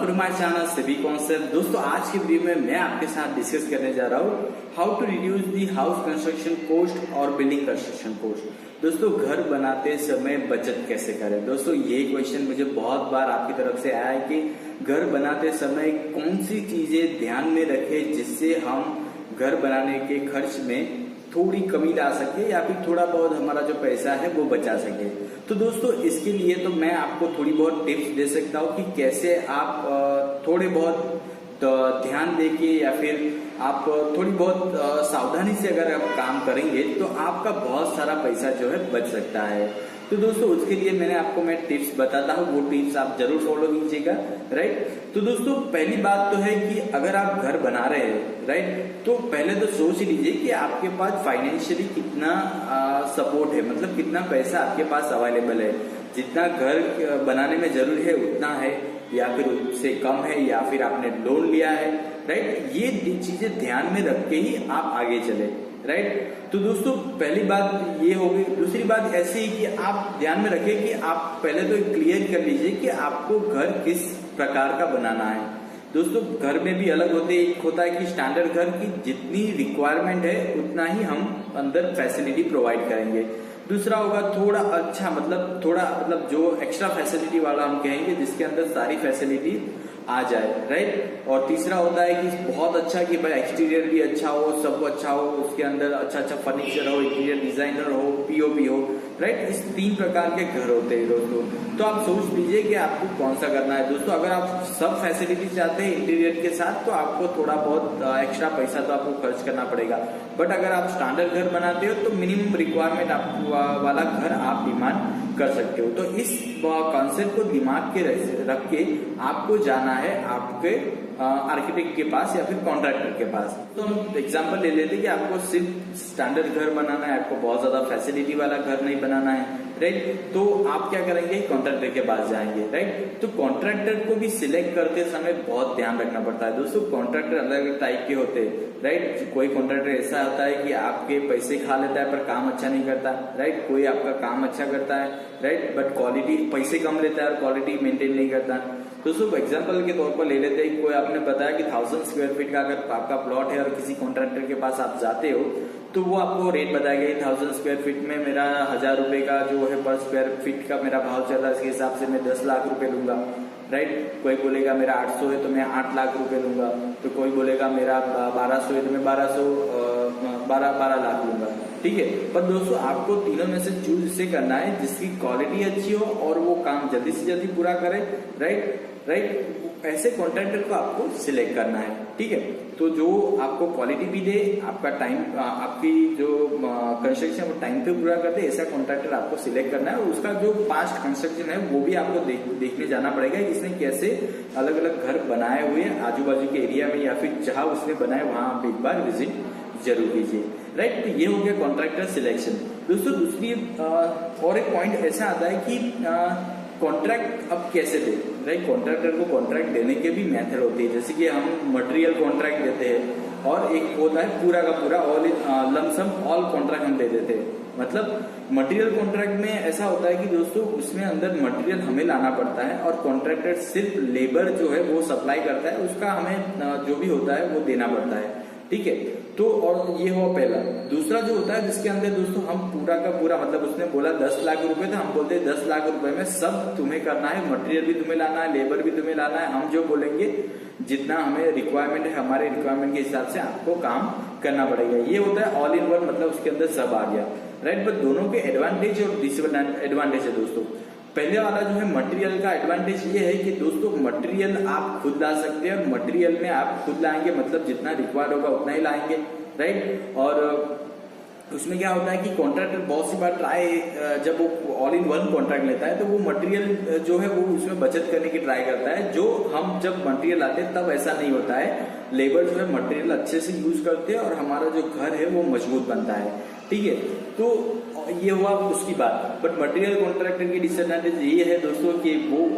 To my channel सभी concept. दोस्तों आज की वीडियो में मैं आपके साथ डिस्कस करने जा रहा हूँ how to reduce the house construction cost और बिल्डिंग कंस्ट्रक्शन कॉस्ट। दोस्तों घर बनाते समय बचत कैसे करें। दोस्तों ये क्वेश्चन मुझे बहुत बार आपकी तरफ से आया है कि घर बनाते समय कौन सी चीजें ध्यान में रखें जिससे हम घर बनाने के खर्च में थोड़ी कमी ला सके या फिर थोड़ा बहुत हमारा जो पैसा है वो बचा सके। तो दोस्तों इसके लिए तो मैं आपको थोड़ी बहुत टिप्स दे सकता हूँ कि कैसे आप थोड़े बहुत ध्यान देके या फिर आप थोड़ी बहुत सावधानी से अगर आप काम करेंगे तो आपका बहुत सारा पैसा जो है बच सकता है। तो दोस्तों उसके लिए मैं टिप्स बताता हूँ, वो टिप्स आप जरूर फॉलो कीजिएगा। राइट, तो दोस्तों पहली बात तो है कि अगर आप घर बना रहे हैं राइट, तो पहले तो सोच लीजिए कि आपके पास फाइनेंशियली कितना सपोर्ट है, मतलब कितना पैसा आपके पास अवेलेबल है। जितना घर बनाने में जरूरी है उतना है या फिर उससे कम है या फिर आपने लोन लिया है। राइट, ये चीजें ध्यान में रख के ही आप आगे चले। राइट, तो दोस्तों पहली बात ये होगी। दूसरी बात ऐसी है कि आप ध्यान में रखें कि आप पहले तो क्लियर कर लीजिए कि आपको घर किस प्रकार का बनाना है। दोस्तों घर में भी अलग एक होता है कि स्टैंडर्ड घर की जितनी रिक्वायरमेंट है उतना ही हम अंदर फैसिलिटी प्रोवाइड करेंगे। दूसरा होगा थोड़ा अच्छा, मतलब जो एक्स्ट्रा फैसिलिटी वाला हम कहेंगे जिसके अंदर सारी फैसिलिटी आ जाए। राइट, और तीसरा होता है कि बहुत अच्छा कि भाई एक्सटीरियर भी अच्छा हो, सब अच्छा हो, उसके अंदर अच्छा फर्नीचर हो, इंटीरियर डिजाइनर हो, पीओपी हो। राइट, इस 3 प्रकार के घर होते हैं दोस्तों। तो आप सोच लीजिए कि आपको कौन सा करना है। दोस्तों अगर आप सब फैसिलिटी चाहते हैं इंटीरियर के साथ तो आपको थोड़ा बहुत एक्स्ट्रा पैसा तो आपको खर्च करना पड़ेगा। बट अगर आप स्टैंडर्ड घर बनाते हो तो मिनिमम रिक्वायरमेंट वाला घर आप डिमांड कर सकते हो। तो इस कॉन्सेप्ट को दिमाग के रख के आपको जाना है आपके आर्किटेक्ट के पास या फिर कॉन्ट्रैक्टर के पास। तो हम एग्जांपल ले लेते हैं कि आपको सिर्फ स्टैंडर्ड घर बनाना है, आपको बहुत ज्यादा फैसिलिटी वाला घर नहीं बनाना है। राइट, तो आप क्या करेंगे, कॉन्ट्रैक्टर के पास जाएंगे। राइट, तो कॉन्ट्रैक्टर को भी सिलेक्ट करते समय बहुत ध्यान रखना पड़ता है। दोस्तों कॉन्ट्रैक्टर अलग अलग टाइप के होते हैं। राइट, कोई कॉन्ट्रैक्टर ऐसा होता है कि आपके पैसे खा लेता है पर काम अच्छा नहीं करता। राइट, कोई आपका काम अच्छा करता है राइट, बट क्वालिटी पैसे कम लेता है और क्वालिटी मेंटेन नहीं करता। दोस्तों एग्जांपल के तौर पर ले लेते हैं, कोई आपने बताया कि 1000 स्क्वायर फीट का अगर आपका प्लॉट है और किसी कॉन्ट्रैक्टर के पास आप जाते हो तो वो आपको रेट बताएगा 1000 स्क्वायर फीट में मेरा 1000 रुपए का जो है पर स्क्वायर फीट का मेरा भाव चल रहा है, इसके हिसाब से मैं 10 लाख रुपए लूंगा। राइट, कोई बोलेगा मेरा 800 है तो मैं 8 लाख रुपए लूंगा, तो कोई बोलेगा मेरा 1200 है तो मैं 12 लाख लूंगा। ठीक है, पर दोस्तों आपको तीनों में से चूज इसे करना है जिसकी क्वालिटी अच्छी हो और वो काम जल्दी से जल्दी पूरा करे। राइट, ऐसे कॉन्ट्रैक्टर को आपको सिलेक्ट करना है। ठीक है, तो जो आपको क्वालिटी भी दे, आपका टाइम, आपकी जो कंस्ट्रक्शन वो टाइम पे पूरा कर दे, ऐसा कॉन्ट्रैक्टर आपको सिलेक्ट करना है। और उसका जो पास्ट कंस्ट्रक्शन है वो भी आपको देखने जाना पड़ेगा कि इसने कैसे अलग अलग घर बनाए हुए हैं आजू बाजू के एरिया में या फिर जहां उसने बनाए वहां आप एक बार विजिट जरूर कीजिए। राइट, तो ये हो गया कॉन्ट्रैक्टर सिलेक्शन। दोस्तों दूसरी और एक पॉइंट ऐसा आता है कि कॉन्ट्रैक्ट अब कैसे दे। राइट, कॉन्ट्रैक्टर को कॉन्ट्रैक्ट देने के भी मेथड होती है, जैसे कि हम मटेरियल कॉन्ट्रैक्ट देते हैं और एक होता है पूरा का पूरा ऑल लमसम ऑल कॉन्ट्रैक्ट हम दे देते हैं। मतलब मटेरियल कॉन्ट्रैक्ट में ऐसा होता है कि दोस्तों उसमें अंदर मटेरियल हमें लाना पड़ता है और कॉन्ट्रैक्टर सिर्फ लेबर जो है वो सप्लाई करता है, उसका हमें जो भी होता है वो देना पड़ता है। ठीक है, तो और ये हुआ पहला। दूसरा जो होता है जिसके अंदर दोस्तों हम पूरा का पूरा, मतलब उसने बोला 10 लाख रुपए तो हम बोलते हैं 10 लाख रुपए में सब तुम्हें करना है, मटेरियल भी तुम्हें लाना है, लेबर भी तुम्हें लाना है। हम जो बोलेंगे जितना हमें रिक्वायरमेंट है हमारे रिक्वायरमेंट के हिसाब से आपको काम करना पड़ेगा। ये होता है ऑल इन वन, मतलब उसके अंदर सब आ गया। राइट, बट दोनों के एडवांटेज और डिसएडवांटेज है दोस्तों। पहले वाला जो है मटेरियल का एडवांटेज ये है कि दोस्तों मटेरियल आप खुद ला सकते हैं, मटेरियल में आप खुद लाएंगे, मतलब जितना रिक्वायर्ड होगा उतना ही लाएंगे। राइट, और उसमें क्या होता है कि कॉन्ट्रैक्टर बहुत सी बार जब वो ऑल इन वन कॉन्ट्रैक्ट लेता है तो वो मटेरियल जो है वो उसमें बचत करने की ट्राई करता है। जो हम जब मटेरियल लाते हैं तब ऐसा नहीं होता है, लेबर जो है मटेरियल अच्छे से यूज करते हैं और हमारा जो घर है वो मजबूत बनता है। ठीक है, तो ये हुआ उसकी बात। बट मटेरियल कॉन्ट्रैक्टर की डिसएडवांटेज ये है दोस्तों कि वो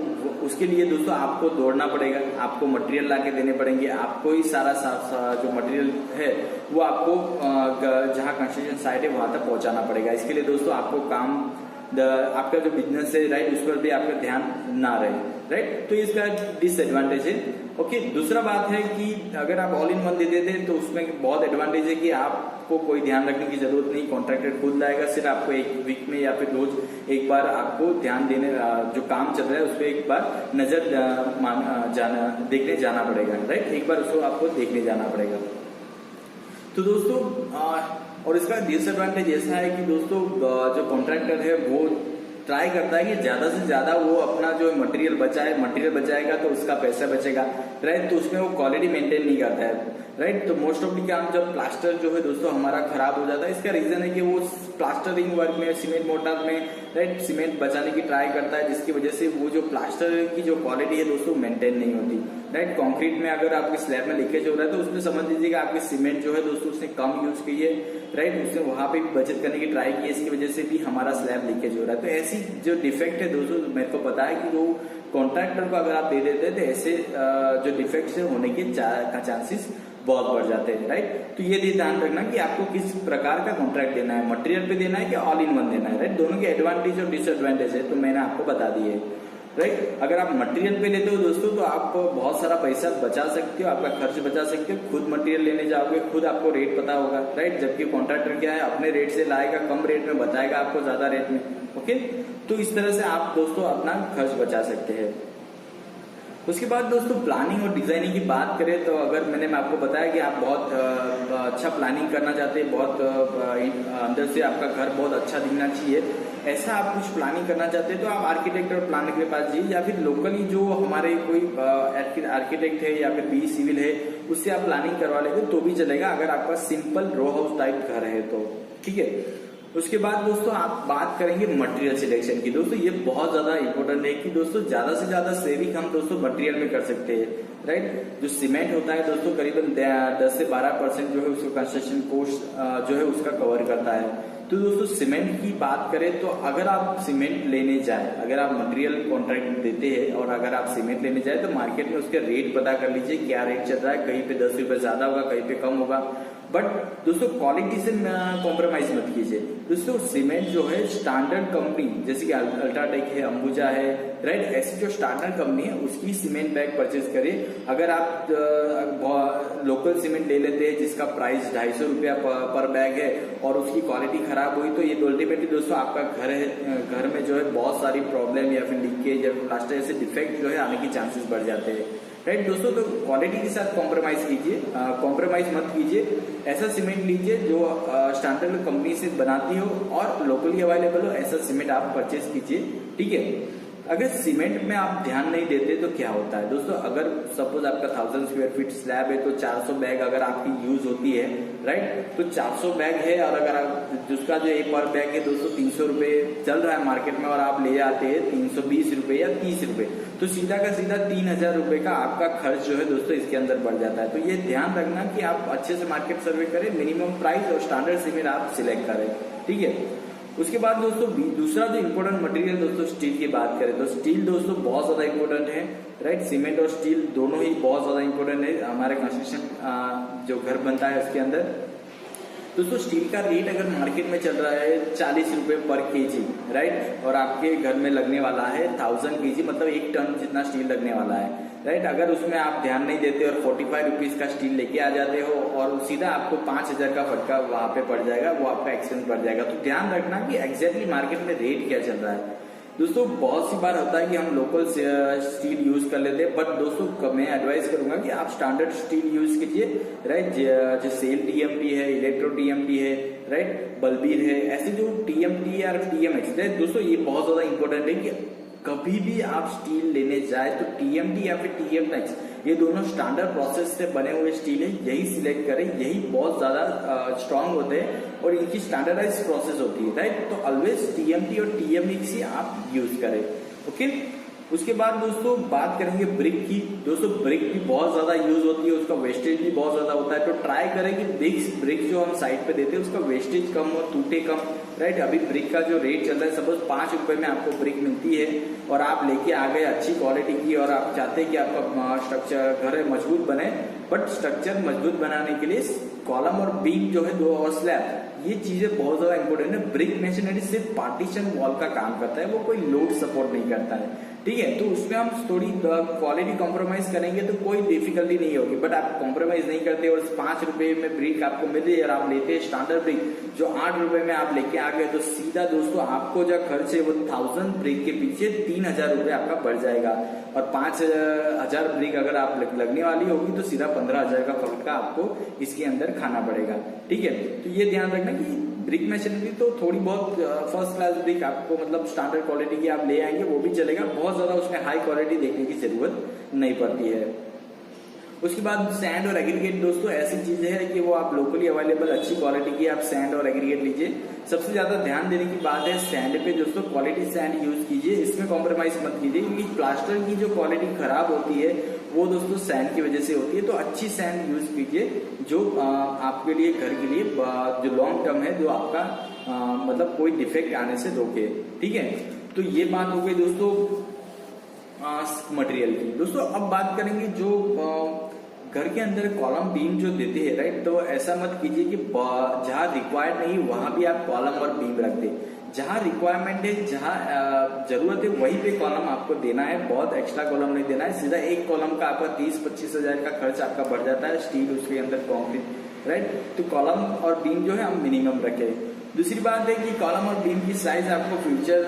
उसके लिए दोस्तों आपको दौड़ना पड़ेगा, आपको मटेरियल लाके देने पड़ेंगे, आपको ही सारा जो मटेरियल है वो आपको जहाँ कंस्ट्रक्शन साइट है वहां तक पहुंचाना पड़ेगा। इसके लिए दोस्तों आपको आपका जो बिजनेस है राइट, उस पर भी आपका ध्यान ना रहे। राइट। तो इसका डिसएडवांटेज है। ओके, दूसरा बात है कि अगर आप ऑल इन वन दे देते तो उसमें बहुत एडवांटेज है कि आपको कोई ध्यान रखने की जरूरत नहीं, कॉन्ट्रैक्टर खुद लाएगा, सिर्फ आपको एक वीक में या फिर रोज एक बार आपको ध्यान देने, जो काम चल रहा है उस पर एक बार नजर देखने जाना पड़ेगा, राइट। एक बार उसको आपको देखने जाना पड़ेगा। तो दोस्तों और इसका डिसएडवांटेज ऐसा है कि दोस्तों जो कॉन्ट्रैक्टर है वो ट्राई करता है कि ज्यादा से ज्यादा वो अपना जो मटेरियल बचाएगा तो उसका पैसा बचेगा, राइट। तो उसमें वो क्वालिटी मेंटेन नहीं करता है, राइट। तो मोस्ट ऑफ द काम जब प्लास्टर जो है दोस्तों हमारा खराब हो जाता है, इसका रीजन है कि वो प्लास्टरिंग वर्क में, सीमेंट मोर्टार में, राइट, सीमेंट बचाने की ट्राई करता है, जिसकी वजह से वो जो प्लास्टर की जो क्वालिटी है दोस्तों मेंटेन नहीं होती, राइट। कंक्रीट में अगर आपके स्लैब में लीकेज हो रहा है तो उसमें समझ लीजिएगा आपकी सीमेंट जो है दोस्तों उसने कम यूज की है, राइट। उसने वहां पे बचत करने की ट्राई की है, इसकी वजह से भी हमारा स्लैब लीकेज हो रहा है। तो ऐसी जो डिफेक्ट है दोस्तों मेरे को पता है कि वो कॉन्ट्रैक्टर को अगर आप दे देते हैं तो ऐसे जो डिफेक्ट्स है होने के चांसेस बहुत बढ़ जाते हैं, राइट। तो ये ध्यान रखना कि आपको किस प्रकार का कॉन्ट्रैक्ट देना है, मटेरियल पे देना है कि ऑल इन वन देना है, राइट। दोनों के एडवांटेज और डिसएडवांटेज है तो मैंने आपको बता दी है, राइट। अगर आप मटेरियल पे लेते हो दोस्तों तो आप बहुत सारा पैसा बचा सकते हो, आपका खर्च बचा सकते हो, खुद मटेरियल लेने जाओगे, खुद आपको रेट पता होगा, राइट। जबकि कॉन्ट्रैक्टर क्या है, अपने रेट से लाएगा, कम रेट में बताएगा आपको ज्यादा रेट में, ओके। तो इस तरह से आप दोस्तों अपना खर्च बचा सकते हैं। उसके बाद दोस्तों प्लानिंग और डिजाइनिंग की बात करें तो अगर मैंने आपको बताया कि आप बहुत अच्छा प्लानिंग करना चाहते हैं, बहुत अंदर से आपका घर बहुत अच्छा दिखना चाहिए, ऐसा आप कुछ प्लानिंग करना चाहते हैं तो आप आर्किटेक्ट और प्लानर के पास जाइए, या फिर लोकली जो हमारे कोई आर्किटेक्ट है या फिर बी सिविल है उससे आप प्लानिंग करवा लेते तो भी चलेगा, अगर आपका सिंपल रो हाउस टाइप घर है तो, ठीक है। उसके बाद दोस्तों आप बात करेंगे मटेरियल सिलेक्शन की। दोस्तों ये बहुत ज्यादा इंपॉर्टेंट है कि दोस्तों ज्यादा से ज्यादा सेविंग हम दोस्तों मटेरियल में कर सकते हैं, राइट। जो सीमेंट होता है दोस्तों करीबन 10 से 12% जो है उसका कंस्ट्रक्शन कॉस्ट जो है उसका कवर करता है। तो दोस्तों सीमेंट की बात करें तो अगर आप सीमेंट लेने जाए, अगर आप मटेरियल कॉन्ट्रैक्ट देते हैं और अगर आप सीमेंट लेने जाए तो मार्केट में उसके रेट पता कर लीजिए क्या रेट चल रहा है, कहीं पे 10 रुपए ज्यादा होगा, कहीं पे कम होगा, बट दोस्तों क्वालिटी से कॉम्प्रोमाइज मत कीजिए। दोस्तों सीमेंट जो है स्टैंडर्ड कंपनी जैसे कि अल्ट्राटेक है, अंबुजा है, राइट, ऐसी जो स्टैंडर्ड कंपनी है उसकी सीमेंट बैग परचेज करिए। अगर आप लोकल सीमेंट ले लेते हैं जिसका प्राइस 250 रुपया पर बैग है और उसकी क्वालिटी खराब हुई तो ये अल्टीमेटली दोस्तों आपका घर में जो है बहुत सारी प्रॉब्लम या फिर लीकेज या फिर प्लास्टर ऐसे डिफेक्ट जो है आने की चांसेस बढ़ जाते हैं, राइट। दोस्तों तो क्वालिटी के साथ कॉम्प्रोमाइज कीजिए, कॉम्प्रोमाइज मत कीजिए, ऐसा सीमेंट लीजिए जो स्टैंडर्ड कंपनी से बनाती हो और लोकली अवेलेबल हो, ऐसा सीमेंट आप परचेज कीजिए, ठीक है। अगर सीमेंट में आप ध्यान नहीं देते तो क्या होता है दोस्तों, अगर सपोज आपका 1000 स्क्वायर फीट स्लैब है तो 400 बैग अगर आपकी यूज होती है, राइट, तो 400 बैग है और अगर आप जिसका जो एक पर बैग है दोस्तों 300 रुपए चल रहा है मार्केट में और आप ले आते हैं 320 रुपए या 30 रुपए, तो सीधा का सीधा 3000 रुपए का आपका खर्च जो है दोस्तों इसके अंदर बढ़ जाता है। तो ये ध्यान रखना कि आप अच्छे से मार्केट सर्वे करें, मिनिमम प्राइस और स्टैंडर्ड सीमेंट आप सिलेक्ट करें, ठीक है। उसके बाद दोस्तों दूसरा जो इम्पोर्टेंट मटेरियल दोस्तों स्टील की बात करें तो स्टील दोस्तों बहुत ज्यादा इम्पोर्टेंट है, राइट। सीमेंट और स्टील दोनों ही बहुत ज्यादा इम्पोर्टेंट है हमारे कंस्ट्रक्शन जो घर बनता है उसके अंदर। दोस्तों स्टील का रेट अगर मार्केट में चल रहा है 40 रुपए पर केजी, राइट, और आपके घर में लगने वाला है 1000 केजी, मतलब 1 टन जितना स्टील लगने वाला है, राइट। अगर उसमें आप ध्यान नहीं देते और 45 रुपीज का स्टील लेके आ जाते हो और सीधा आपको 5000 का फटका वहां पे पड़ जाएगा, वो आपका एक्सपेंस बढ़ जाएगा। तो ध्यान रखना कि एग्जैक्टली मार्केट में रेट क्या चल रहा है। दोस्तों बहुत सी बार होता है कि हम लोकल स्टील यूज कर लेते हैं, बट दोस्तों मैं एडवाइस करूंगा कि आप स्टैंडर्ड स्टील यूज कीजिए, राइट। जो सेल टीएमटी है, इलेक्ट्रो टीएमटी है, राइट, बलबीर है, ऐसे जो टीएमटी या टीएमएक्स, दोस्तों ये बहुत ज्यादा इंपॉर्टेंट है कि कभी भी आप स्टील लेने जाए तो टीएमटी या फिर टीएमएक्स ये दोनों स्टैंडर्ड प्रोसेस से बने हुए स्टील है, यही सिलेक्ट करें, यही बहुत ज्यादा स्ट्रांग होते हैं और इनकी स्टैंडर्डाइज प्रोसेस होती है, राइट। तो ऑलवेज टीएमटी और टीएमएक्स ही आप यूज करें, ओके। उसके बाद दोस्तों बात करेंगे ब्रिक की। दोस्तों ब्रिक भी बहुत ज्यादा यूज होती है, उसका वेस्टेज भी बहुत ज्यादा होता है, तो ट्राई करें कि ब्रिक जो हम साइड पे देते हैं उसका वेस्टेज कम हो, टूटे कम, राइट। अभी ब्रिक का जो रेट चल रहा है सपोज 5 रुपए में आपको ब्रिक मिलती है और आप लेके आ गए अच्छी क्वालिटी की और आप चाहते हैं कि आपका स्ट्रक्चर घर मजबूत बने, बट स्ट्रक्चर मजबूत बनाने के लिए कॉलम और बीम जो है दो और स्लैब ये चीजें बहुत ज्यादा इंपॉर्टेंट है। ब्रिक मेशनरी सिर्फ पार्टीशन वॉल का काम करता है, वो कोई लोड सपोर्ट नहीं करता है, ठीक है। तो उसमें हम थोड़ी क्वालिटी कॉम्प्रोमाइज करेंगे तो कोई डिफिकल्टी नहीं होगी, बट आप कॉम्प्रोमाइज नहीं करते और 5 रुपए में ब्रिक आपको मिल रही है और आप लेते हैं स्टैंडर्ड ब्रिक जो 8 रुपए में आप लेके आ गए, तो सीधा दोस्तों आपको जो खर्च है वो 1000 ब्रिक के पीछे 3000 रुपए आपका बढ़ जाएगा, और 5000 ब्रिक अगर आप लगने वाली होगी तो सीधा 15000 का फटका आपको इसके अंदर खाना पड़ेगा। ठीक है, तो ये ध्यान रखना कि ब्रिक मशीनरी तो थोड़ी बहुत फर्स्ट क्लास ब्रिक आपको मतलब स्टैंडर्ड क्वालिटी की आप ले आएंगे वो भी चलेगा, बहुत ज्यादा उसमें हाई क्वालिटी देखने की जरूरत नहीं पड़ती है। उसके बाद सैंड और एग्रीगेट दोस्तों ऐसी चीज है कि वो आप लोकली अवेलेबल अच्छी क्वालिटी की आप सैंड और एग्रीगेट लीजिए। सबसे ज्यादा ध्यान देने की बात है सैंड पे दोस्तों, क्वालिटी सैंड यूज कीजिए, इसमें कॉम्प्रोमाइज मत कीजिए, क्योंकि प्लास्टर की जो क्वालिटी खराब होती है वो दोस्तों सैंड की वजह से होती है। तो अच्छी सैंड यूज कीजिए जो आपके लिए घर के लिए जो लॉन्ग टर्म है, जो आपका मतलब कोई डिफेक्ट आने से रोके। ठीक है, तो ये बात हो गई दोस्तों मटेरियल की। दोस्तों अब बात करेंगे जो घर के अंदर कॉलम बीम जो देते हैं, राइट, तो ऐसा मत कीजिए कि जहां रिक्वायर्ड नहीं वहां भी आप कॉलम और बीम रख दे। जहां रिक्वायरमेंट है, जहां जरूरत है वहीं पे कॉलम आपको देना है, बहुत एक्स्ट्रा कॉलम नहीं देना है। सीधा एक कॉलम का आपका 30-25 हजार का खर्च आपका बढ़ जाता है, स्टील उसके अंदर कॉन्क्रीट, राइट। तो कॉलम और बीम जो है हम मिनिमम रखें। दूसरी बात है कि कॉलम और बीम की साइज आपको फ्यूचर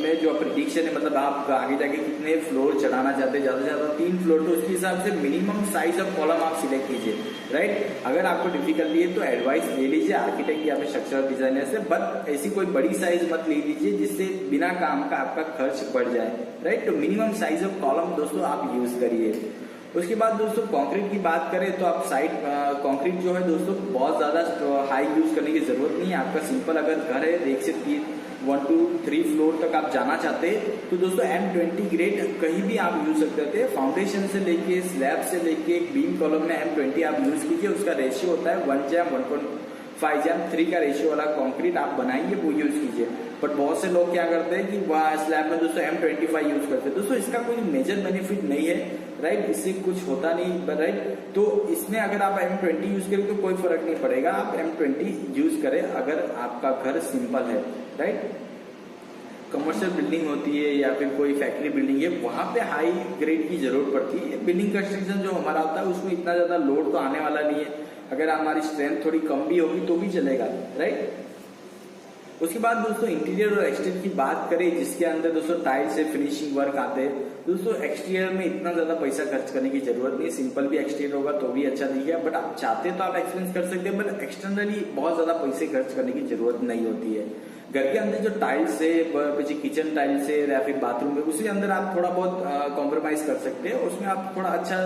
में जो प्रिडिक्शन है, मतलब आप आगे जाके कितने फ्लोर चढ़ाना चाहते हैं, ज्यादा से ज्यादा 3 फ्लोर, तो उसके हिसाब से मिनिमम साइज ऑफ कॉलम आप सिलेक्ट कीजिए, राइट। अगर आपको डिफिकल्टी है तो एडवाइस ले लीजिए आर्किटेक्ट या फिर स्ट्रक्चरल डिजाइनर से, बट ऐसी कोई बड़ी साइज मत ले लीजिए जिससे बिना काम का आपका खर्च बढ़ जाए, राइट। तो मिनिमम साइज ऑफ कॉलम दोस्तों आप यूज करिए। उसके बाद दोस्तों कंक्रीट की बात करें तो आप साइड कंक्रीट जो है दोस्तों बहुत ज्यादा हाई यूज करने की जरूरत नहीं है। आपका सिंपल अगर घर है 1 से 1 to 3 फ्लोर तक आप जाना चाहते हैं तो दोस्तों M20 ग्रेड कहीं भी आप यूज करते हैं, फाउंडेशन से लेके स्लैब से लेके बीम कॉलम में M20 आप यूज कीजिए। उसका रेशियो होता है 1:1.5:3 का रेशियो वाला कंक्रीट आप बनाएंगे वो यूज कीजिए। बट बहुत से लोग क्या करते हैं कि वह स्लैब में दोस्तों M25 यूज करते हैं। दोस्तों इसका कोई मेजर बेनिफिट नहीं है, राइट, इससे कुछ होता नहीं, राइट। तो इसमें अगर आप M20 यूज करें तो कोई फर्क नहीं पड़ेगा, आप M20 यूज करें अगर आपका घर सिंपल है, राइट। कमर्शियल बिल्डिंग होती है या फिर कोई फैक्ट्री बिल्डिंग है, वहां पे हाई ग्रेड की जरूरत पड़ती है। बिल्डिंग कंस्ट्रक्शन जो हमारा होता है उसमें इतना ज्यादा लोड तो आने वाला नहीं है, अगर हमारी स्ट्रेंथ थोड़ी कम भी होगी तो भी चलेगा, राइट। उसके बाद दोस्तों इंटीरियर और एक्सटीरियर की बात करें, जिसके अंदर दोस्तों टाइल्स से फिनिशिंग वर्क आते हैं। दोस्तों एक्सटीरियर में इतना ज्यादा पैसा खर्च करने की जरूरत नहीं, सिंपल भी एक्सटीरियर होगा तो भी अच्छा दिखेगा, बट आप चाहते तो आप एक्सपीरियंस कर सकते हैं, बट एक्सटर्नली बहुत ज्यादा पैसे खर्च करने की जरूरत नहीं होती है। घर के अंदर जो टाइल्स है, किचन टाइल्स है या फिर बाथरूम है, उसके अंदर आप थोड़ा बहुत कॉम्प्रोमाइज कर सकते हैं, उसमें आप थोड़ा अच्छा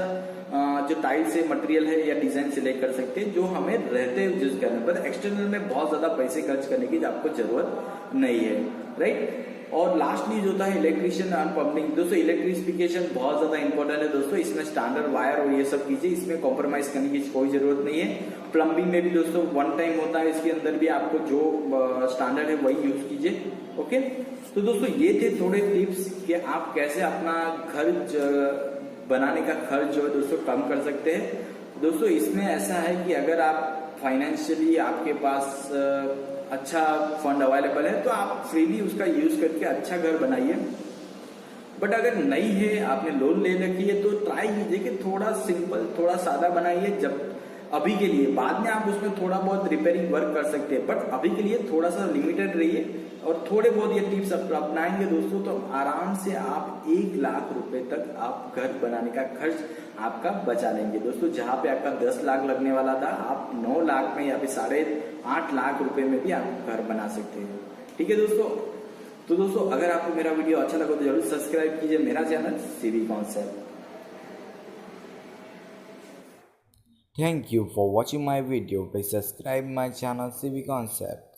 जो टाइल्स है मटेरियल है या डिजाइन सिलेक्ट कर सकते हैं जो हमें रहते यूज करने पर। एक्सटर्नल में बहुत ज्यादा पैसे खर्च करने की आपको जरूरत नहीं है, राइट। और लास्ट न्यूज होता है इलेक्ट्रिशियन एंड पंपिंग। दोस्तों इलेक्ट्रिफिकेशन बहुत ज्यादा इंपॉर्टेंट है दोस्तों, इसमें स्टैंडर्ड वायर और ये सब कीजिए, इसमें कॉम्प्रोमाइज करने की कोई जरूरत नहीं है। प्लम्बिंग में भी दोस्तों 1 टाइम होता है, इसके अंदर भी आपको जो स्टैंडर्ड है वही यूज कीजिए, ओके। तो दोस्तों ये थे थोड़े टिप्स कि आप कैसे अपना घर बनाने का खर्च जो है दोस्तों कम कर सकते हैं। दोस्तों इसमें ऐसा है कि अगर आप फाइनेंशियली आपके पास अच्छा फंड अवेलेबल है तो आप फ्रीली उसका यूज करके अच्छा घर बनाइए। बट अगर नहीं है, आपने लोन ले रखी है, तो ट्राई कीजिए कि थोड़ा सिंपल थोड़ा सादा बनाइए जब अभी के लिए, बाद में आप उसमें थोड़ा बहुत रिपेयरिंग वर्क कर सकते हैं, बट अभी के लिए थोड़ा सा लिमिटेड रहिए और थोड़े बहुत ये टिप्स अपनाएंगे दोस्तों तो आराम से आप 1 लाख रुपए तक आप घर बनाने का खर्च आपका बचा लेंगे। दोस्तों जहां पे आपका 10 लाख लगने वाला था, आप 9 लाख में या फिर 8.5 लाख रुपए में भी आप घर बना सकते हैं। ठीक है दोस्तों, तो दोस्तों अगर आपको मेरा वीडियो अच्छा लगा तो जरूर सब्सक्राइब कीजिए मेरा channel CV concept. Thank you for watching my video. Please subscribe my channel CV Concept.